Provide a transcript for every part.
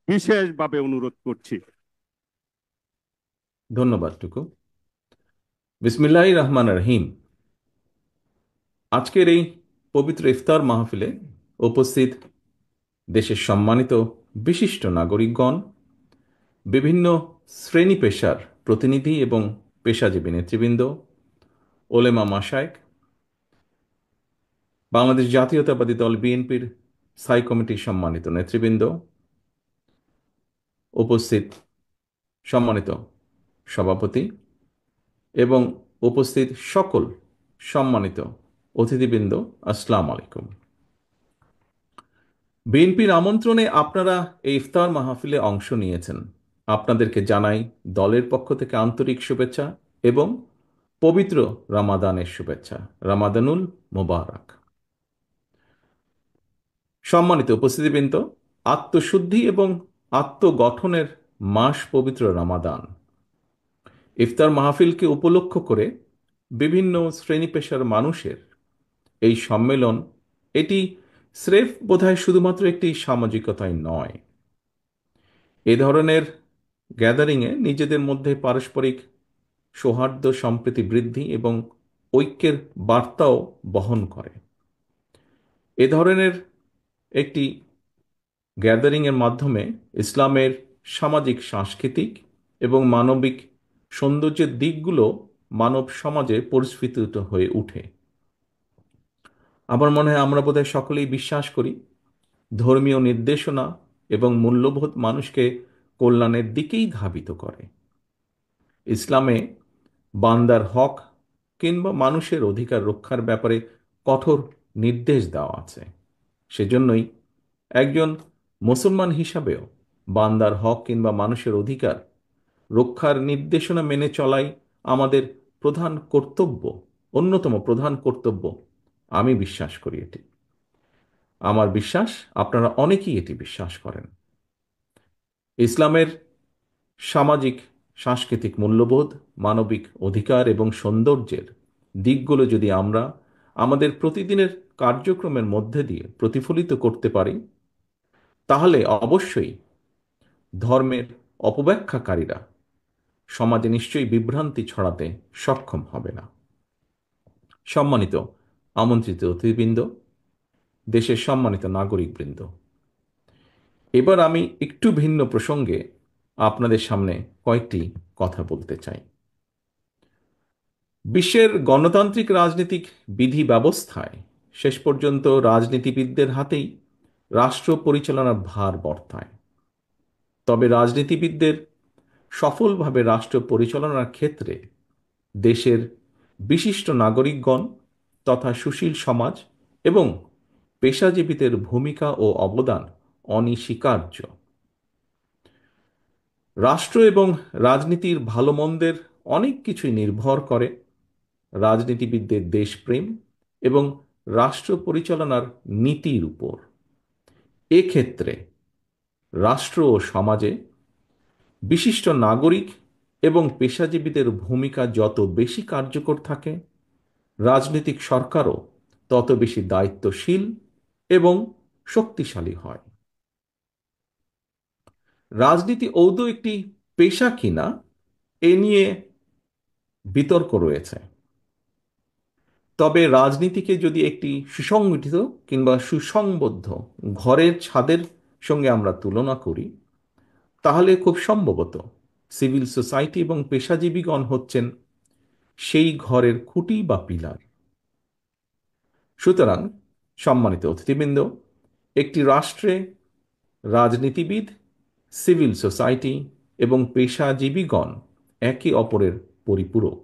বিশেষভাবে অনুরোধ করছি। ধন্যবাদ টুকু। বিসমিল্লাহির রহমান রহিম। আজকের এই পবিত্র ইফতার মাহফিলে উপস্থিত দেশের সম্মানিত বিশিষ্ট নাগরিকগণ, বিভিন্ন শ্রেণী পেশার প্রতিনিধি এবং পেশাজীবী নেতৃবৃন্দ, ওলেমা মাশায়েখ, বাংলাদেশ জাতীয়তাবাদী দল বিএনপির স্থায়ী কমিটির সম্মানিত নেতৃবৃন্দ, উপস্থিত সম্মানিত সভাপতি এবং উপস্থিত সকল সম্মানিত অতিথিবৃন্দ, আসসালামু আলাইকুম। বিএনপির আমন্ত্রণে আপনারা এই ইফতার মাহফিলে অংশ নিয়েছেন। আপনাদেরকে জানাই দলের পক্ষ থেকে আন্তরিক শুভেচ্ছা এবং পবিত্র রামাদানের শুভেচ্ছা। রামাদানুল মোবারক। সম্মানিত উপস্থিতিবৃন্দ, আত্মশুদ্ধি এবং আত্মগঠনের মাস পবিত্র রামাদান। ইফতার মাহফিলকে উপলক্ষ করে বিভিন্ন শ্রেণী পেশার মানুষের এই সম্মেলন, এটি স্রেফ বোধহয় শুধুমাত্র একটি সামাজিকতাই নয়, এ ধরনের গ্যাদারিংয়ে নিজেদের মধ্যে পারস্পরিক সৌহার্দ্য, সম্প্রীতি বৃদ্ধি এবং ঐক্যের বার্তাও বহন করে। এ ধরনের একটি গ্যাদারিংয়ের মাধ্যমে ইসলামের সামাজিক, সাংস্কৃতিক এবং মানবিক সৌন্দর্যের দিকগুলো মানব সমাজে পরিস্ফুটিত হয়ে ওঠে। আমার মনে হয় আমরা বোধহয় সকলেই বিশ্বাস করি ধর্মীয় নির্দেশনা এবং মূল্যবোধ মানুষকে কল্যাণের দিকেই ধাবিত করে। ইসলামে বান্দার হক কিংবা মানুষের অধিকার রক্ষার ব্যাপারে কঠোর নির্দেশ দেওয়া আছে। সেজন্যই একজন মুসলমান হিসাবেও বান্দার হক কিংবা মানুষের অধিকার রক্ষার নির্দেশনা মেনে চলাই আমাদের প্রধান কর্তব্য, অন্যতম প্রধান কর্তব্য। আমি বিশ্বাস করি এটি। আমার বিশ্বাস আপনারা অনেকেই এটি বিশ্বাস করেন। ইসলামের সামাজিক, সাংস্কৃতিক মূল্যবোধ, মানবিক অধিকার এবং সৌন্দর্যের দিকগুলো যদি আমরা আমাদের প্রতিদিনের কার্যক্রমের মধ্যে দিয়ে প্রতিফলিত করতে পারি, তাহলে অবশ্যই ধর্মের অপব্যাখ্যাকারীরা সমাজে নিশ্চয়ই বিভ্রান্তি ছড়াতে সক্ষম হবে না। সম্মানিত আমন্ত্রিত অতিথিবৃন্দ, দেশের সম্মানিত নাগরিকবৃন্দ, এবার আমি একটু ভিন্ন প্রসঙ্গে আপনাদের সামনে কয়েকটি কথা বলতে চাই। বিশ্বের গণতান্ত্রিক রাজনৈতিক বিধি ব্যবস্থায় শেষ পর্যন্ত রাজনীতিবিদদের হাতেই রাষ্ট্র পরিচালনার ভার বর্তায়। তবে রাজনীতিবিদদের সফলভাবে রাষ্ট্র পরিচালনার ক্ষেত্রে দেশের বিশিষ্ট নাগরিকগণ তথা সুশীল সমাজ এবং পেশাজীবীদের ভূমিকা ও অবদান অনস্বীকার্য। রাষ্ট্র এবং রাজনীতির ভালো মন্দের অনেক কিছুই নির্ভর করে রাজনীতিবিদদের দেশপ্রেম এবং রাষ্ট্র পরিচালনার নীতির উপর। এক্ষেত্রে রাষ্ট্র ও সমাজে বিশিষ্ট নাগরিক এবং পেশাজীবীদের ভূমিকা যত বেশি কার্যকর থাকে, রাজনৈতিক সরকারও তত বেশি দায়িত্বশীল এবং শক্তিশালী হয়। রাজনীতি আদৌ একটি পেশা কিনা, এ নিয়ে বিতর্ক রয়েছে। তবে রাজনীতিকে যদি একটি সুসংগঠিত কিংবা সুসংবদ্ধ ঘরের ছাদের সঙ্গে আমরা তুলনা করি, তাহলে খুব সম্ভবত সিভিল সোসাইটি এবং পেশাজীবীগণ হচ্ছেন সেই ঘরের খুঁটি বা পিলার। সুতরাং সম্মানিত অতিথিবৃন্দ, একটি রাষ্ট্রে রাজনীতিবিদ, সিভিল সোসাইটি এবং পেশাজীবীগণ একে অপরের পরিপূরক।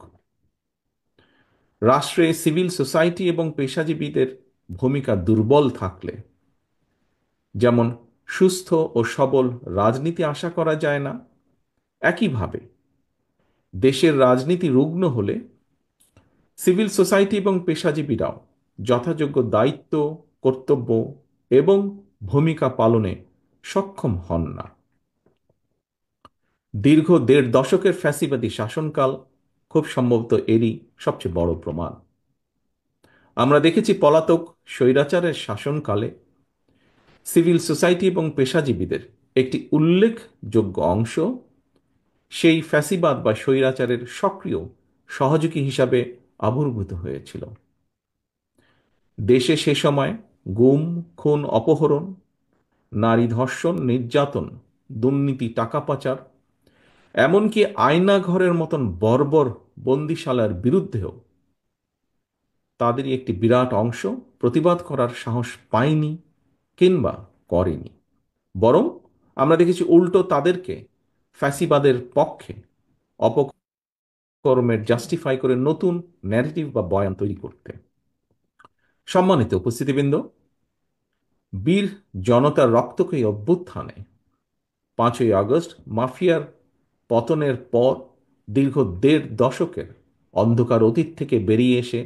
রাষ্ট্রে সিভিল সোসাইটি এবং পেশাজীবীদের ভূমিকা দুর্বল থাকলে যেমন সুস্থ ও সবল রাজনীতি আশা করা যায় না, একইভাবে দেশের রাজনীতি রুগ্ন হলে সিভিল সোসাইটি এবং পেশাজীবীরাও যথাযোগ্য দায়িত্ব, কর্তব্য এবং ভূমিকা পালনে সক্ষম হন না। দীর্ঘ দেড় দশকের ফ্যাসিবাদী শাসনকাল খুব সম্ভবত এরই সবচেয়ে বড় প্রমাণ। আমরা দেখেছি পলাতক স্বৈরাচারের শাসনকালে সিভিল সোসাইটি এবং পেশাজীবীদের একটি উল্লেখযোগ্য অংশ সেই ফ্যাসিবাদ বা স্বৈরাচারের সক্রিয় সহযোগী হিসাবে আবির্ভূত হয়েছিল। দেশে সে সময় গুম, খুন, অপহরণ, নারী ধর্ষণ, নির্যাতন, দুর্নীতি, টাকা পাচার, এমনকি আয়নাঘরের মতন বর্বর বন্দিশালার বিরুদ্ধেও তাদেরই একটি বিরাট অংশ প্রতিবাদ করার সাহস পায়নি কিংবা করেনি। বরং আমরা দেখেছি উল্টো তাদেরকে ফ্যাসিবাদের পক্ষে অপকর্মের জাস্টিফাই করে নতুন ন্যারেটিভ বা বয়ান তৈরি করতে। সম্মানিত উপস্থিতিবৃন্দ, বীর জনতার রক্তক্ষয়ী অভ্যুত্থানে 5ই আগস্ট মাফিয়ার পতনের পর দীর্ঘ 1.5 দশকের অন্ধকার অতীত থেকে বেরিয়ে এসে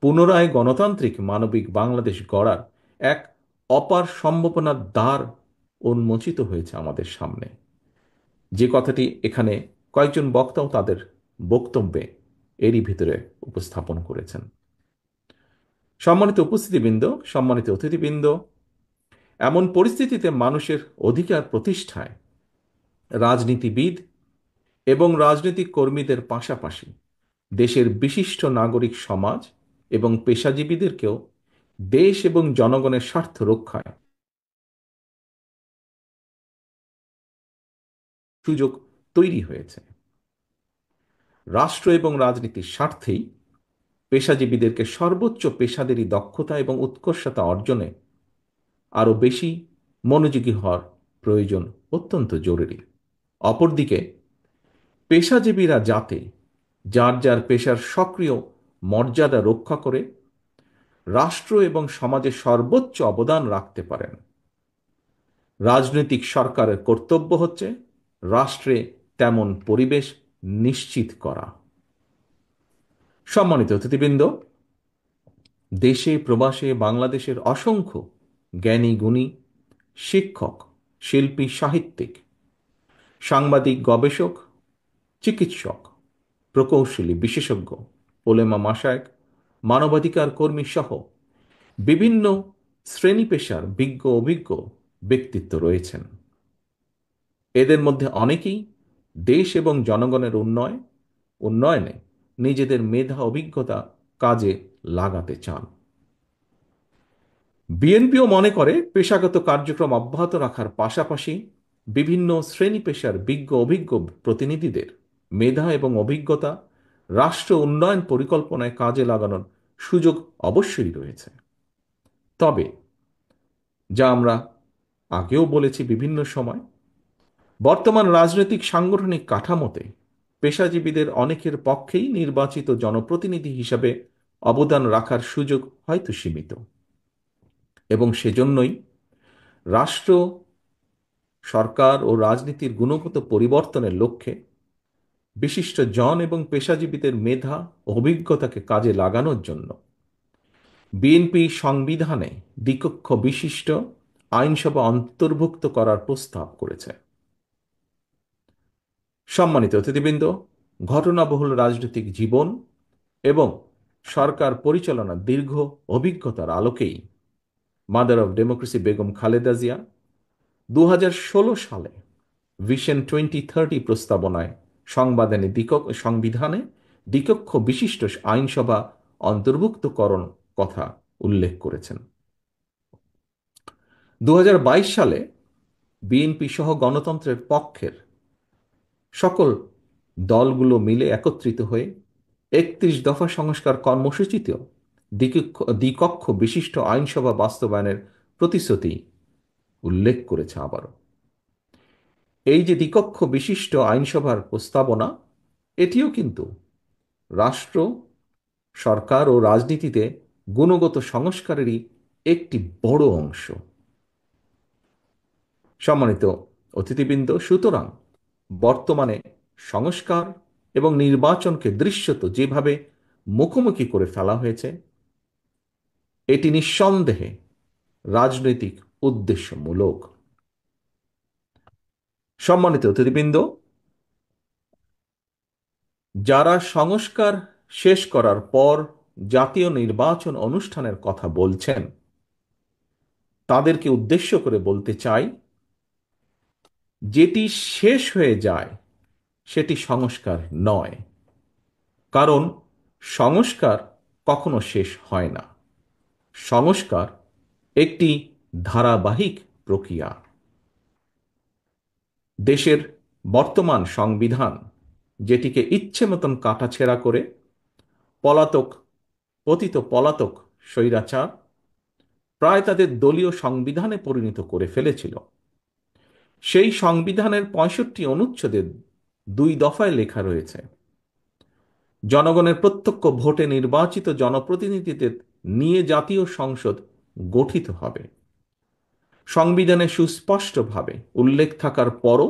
পুনরায় গণতান্ত্রিক মানবিক বাংলাদেশ গড়ার এক অপার সম্ভাবনার দ্বার উন্মোচিত হয়েছে আমাদের সামনে। যে কথাটি এখানে কয়েকজন বক্তাও তাদের বক্তব্যে এরই ভিতরে উপস্থাপন করেছেন। সম্মানিত উপস্থিতিবৃন্দ, সম্মানিত অতিথিবৃন্দ, এমন পরিস্থিতিতে মানুষের অধিকার প্রতিষ্ঠায় রাজনীতিবিদ এবং রাজনৈতিক কর্মীদের পাশাপাশি দেশের বিশিষ্ট নাগরিক সমাজ এবং পেশাজীবীদেরকেও দেশ এবং জনগণের স্বার্থ রক্ষায় সুযোগ তৈরি হয়েছে। রাষ্ট্র এবং রাজনীতির স্বার্থেই পেশাজীবীদেরকে সর্বোচ্চ পেশাদারি দক্ষতা এবং উৎকর্ষতা অর্জনে আরও বেশি মনোযোগী হওয়ার প্রয়োজন অত্যন্ত জরুরি। অপরদিকে পেশাজীবীরা যাতে যার যার পেশার সক্রিয় মর্যাদা রক্ষা করে রাষ্ট্র এবং সমাজে সর্বোচ্চ অবদান রাখতে পারেন, রাজনৈতিক সরকারের কর্তব্য হচ্ছে রাষ্ট্রে তেমন পরিবেশ নিশ্চিত করা। সম্মানিত অতিথিবৃন্দ, দেশে প্রবাসে বাংলাদেশের অসংখ্য জ্ঞানী গুণী শিক্ষক, শিল্পী, সাহিত্যিক, সাংবাদিক, গবেষক, চিকিৎসক, প্রকৌশলী, বিশেষজ্ঞ, ওলেমা মাশায়েখ, মানবাধিকার কর্মী সহ বিভিন্ন শ্রেণী পেশার বিজ্ঞ অভিজ্ঞ ব্যক্তিত্ব রয়েছেন। এদের মধ্যে অনেকেই দেশ এবং জনগণের উন্নয়নে নিজেদের মেধা অভিজ্ঞতা কাজে লাগাতে চান। বিএনপিও মনে করে পেশাগত কার্যক্রম অব্যাহত রাখার পাশাপাশি বিভিন্ন শ্রেণী পেশার বিজ্ঞ অভিজ্ঞ প্রতিনিধিদের মেধা এবং অভিজ্ঞতা রাষ্ট্র উন্নয়ন পরিকল্পনায় কাজে লাগানোর সুযোগ অবশ্যই রয়েছে। তবে যা আমরা আগেও বলেছি বিভিন্ন সময়, বর্তমান রাজনৈতিক সাংগঠনিক কাঠামোতে পেশাজীবীদের অনেকের পক্ষেই নির্বাচিত জনপ্রতিনিধি হিসাবে অবদান রাখার সুযোগ হয়তো সীমিত, এবং সেজন্যই রাষ্ট্র, সরকার ও রাজনীতির গুণগত পরিবর্তনের লক্ষ্যে বিশিষ্ট জন এবং পেশাজীবীদের মেধা ও অভিজ্ঞতাকে কাজে লাগানোর জন্য বিএনপি সংবিধানে দ্বিকক্ষ বিশিষ্ট আইনসভা অন্তর্ভুক্ত করার প্রস্তাব করেছে। সম্মানিত অতিথিবৃন্দ, ঘটনাবহুল রাজনৈতিক জীবন এবং সরকার পরিচালনার দীর্ঘ অভিজ্ঞতার আলোকেই mother of democracy Begum Khaleda Zia 2016 সালে ভিশন 2030 প্রস্তাবনায় সংবিধানে দ্বিকক্ষ বিশিষ্ট আইনসভা অন্তর্ভুক্তকরণ কথা উল্লেখ করেছেন। 2022 সালে বিএনপি সহ গণতন্ত্রের পক্ষের সকল দলগুলো মিলে একত্রিত হয়ে 31 দফা সংস্কার কর্মসূচিতেও দ্বিকক্ষ বিশিষ্ট আইনসভা বাস্তবায়নের প্রতিশ্রুতি উল্লেখ করেছে। আবারও এই যে দ্বিকক্ষ বিশিষ্ট আইনসভার প্রস্তাবনা, এটিও কিন্তু রাষ্ট্র, সরকার ও রাজনীতিতে গুণগত সংস্কারেরই একটি বড় অংশ। সম্মানিত অতিথিবৃন্দ, সুতরাং বর্তমানে সংস্কার এবং নির্বাচনকে দৃশ্যত যেভাবে মুখোমুখি করে ফেলা হয়েছে, এটি নিঃসন্দেহে রাজনৈতিক উদ্দেশ্যমূলক। সম্মানিত অতিথিবৃন্দ, যারা সংস্কার শেষ করার পর জাতীয় নির্বাচন অনুষ্ঠানের কথা বলছেন, তাদেরকে উদ্দেশ্য করে বলতে চাই, যেটি শেষ হয়ে যায় সেটি সংস্কার নয়, কারণ সংস্কার কখনো শেষ হয় না। সংস্কার একটি ধারাবাহিক প্রক্রিয়া। দেশের বর্তমান সংবিধান, যেটিকে ইচ্ছে মতন কাটাছেঁড়া করে পলাতক পলাতক স্বৈরাচার প্রায় তাদের দলীয় সংবিধানে পরিণত করে ফেলেছিল, সেই সংবিধানের 65 অনুচ্ছেদের 2 দফায় লেখা রয়েছে, জনগণের প্রত্যক্ষ ভোটে নির্বাচিত জনপ্রতিনিধিদের নিয়ে জাতীয় সংসদ গঠিত হবে। সংবিধানে সুস্পষ্টভাবে উল্লেখ থাকার পরও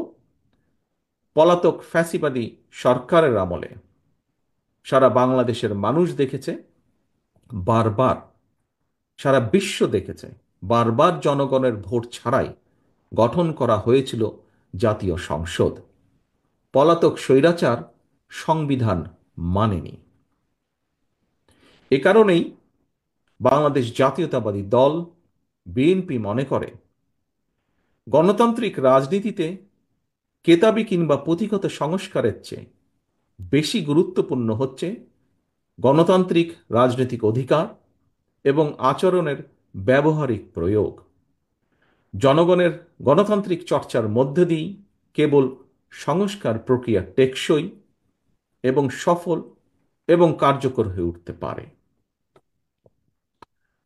পলাতক ফ্যাসিবাদী সরকারের আমলে সারা বাংলাদেশের মানুষ দেখেছে, বারবার সারা বিশ্ব দেখেছে, বারবার জনগণের ভোট ছাড়াই গঠন করা হয়েছিল জাতীয় সংসদ। পলাতক স্বৈরাচার সংবিধান মানেনি। এ কারণেই বাংলাদেশ জাতীয়তাবাদী দল বিএনপি মনে করে, গণতান্ত্রিক রাজনীতিতে কেতাবি কিংবা পুঁথিগত সংস্কারের চেয়ে বেশি গুরুত্বপূর্ণ হচ্ছে গণতান্ত্রিক রাজনৈতিক অধিকার এবং আচরণের ব্যবহারিক প্রয়োগ। জনগণের গণতান্ত্রিক চর্চার মধ্য দিয়েই কেবল সংস্কার প্রক্রিয়া টেকসই এবং সফল এবং কার্যকর হয়ে উঠতে পারে।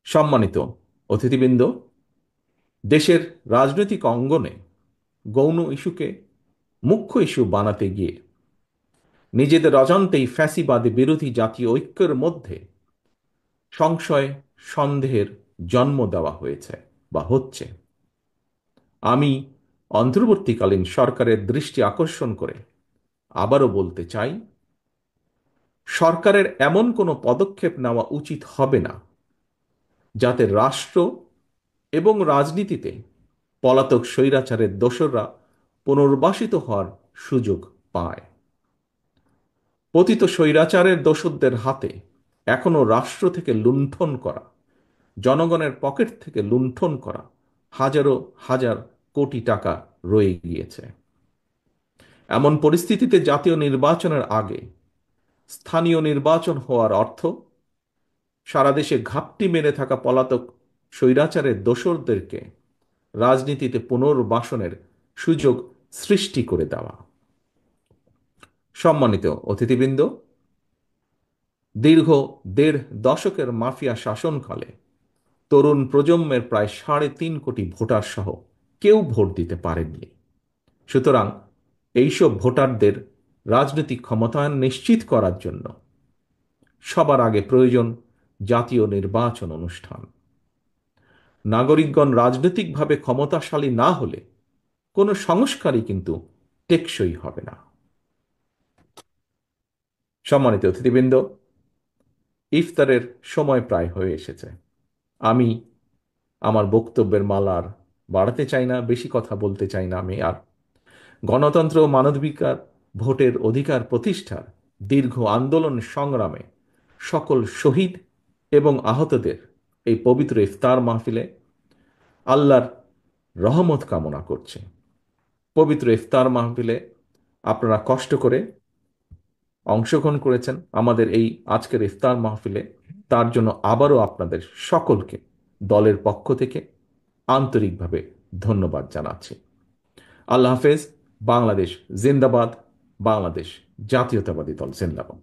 সম্মানিত অতিথিবৃন্দ, দেশের রাজনৈতিক অঙ্গনে গৌণ ইস্যুকে মুখ্য ইস্যু বানাতে গিয়ে নিজেদের অজান্তেই ফ্যাসিবাদ বিরোধী জাতীয় ঐক্যের মধ্যে সংশয় সন্দেহের জন্ম দেওয়া হয়েছে বা হচ্ছে। আমি অন্তর্বর্তীকালীন সরকারের দৃষ্টি আকর্ষণ করে আবারও বলতে চাই, সরকারের এমন কোনো পদক্ষেপ নেওয়া উচিত হবে না যাতে রাষ্ট্র এবং রাজনীতিতে পলাতক স্বৈরাচারের দোসররা পুনর্বাসিত হওয়ার সুযোগ পায়। পতিত স্বৈরাচারের দোসরদের হাতে এখনো রাষ্ট্র থেকে লুণ্ঠন করা, জনগণের পকেট থেকে লুণ্ঠন করা হাজারো হাজার কোটি টাকা রয়ে গিয়েছে। এমন পরিস্থিতিতে জাতীয় নির্বাচনের আগে স্থানীয় নির্বাচন হওয়ার অর্থ সারা দেশে ঘাপটি মেরে থাকা পলাতক স্বৈরাচারের দোসরদেরকে রাজনীতিতে পুনর্বাসনের সুযোগ সৃষ্টি করে দেওয়া। সম্মানিত অতিথিবৃন্দ, দীর্ঘ 1.5 দশকের মাফিয়া শাসনকালে তরুণ প্রজন্মের প্রায় 3.5 কোটি ভোটার সহ কেউ ভোট দিতে পারেননি। সুতরাং এইসব ভোটারদের রাজনৈতিক ক্ষমতায়ন নিশ্চিত করার জন্য সবার আগে প্রয়োজন জাতীয় নির্বাচন অনুষ্ঠান। নাগরিকগণ রাজনৈতিকভাবে ক্ষমতাশালী না হলে কোনো সংস্কারই কিন্তু টেকসই হবে না। সম্মানিত অতিথিবৃন্দ, ইফতারের সময় প্রায় হয়ে এসেছে। আমি আমার বক্তব্যের মালার বাড়াতে চাই না, বেশি কথা বলতে চাই না। আমি আর গণতন্ত্র ও মানবাধিকার ভোটের অধিকার প্রতিষ্ঠার দীর্ঘ আন্দোলন সংগ্রামে সকল শহীদ এবং আহতদের এই পবিত্র ইফতার মাহফিলে আল্লাহর রহমত কামনা করছে। পবিত্র ইফতার মাহফিলে আপনারা কষ্ট করে অংশগ্রহণ করেছেন আমাদের এই আজকের ইফতার মাহফিলে, তার জন্য আবারও আপনাদের সকলকে দলের পক্ষ থেকে আন্তরিকভাবে ধন্যবাদ জানাচ্ছি। আল্লাহ হাফেজ। বাংলাদেশ জিন্দাবাদ। বাংলাদেশ জাতীয়তাবাদী দল জিন্দাবাদ।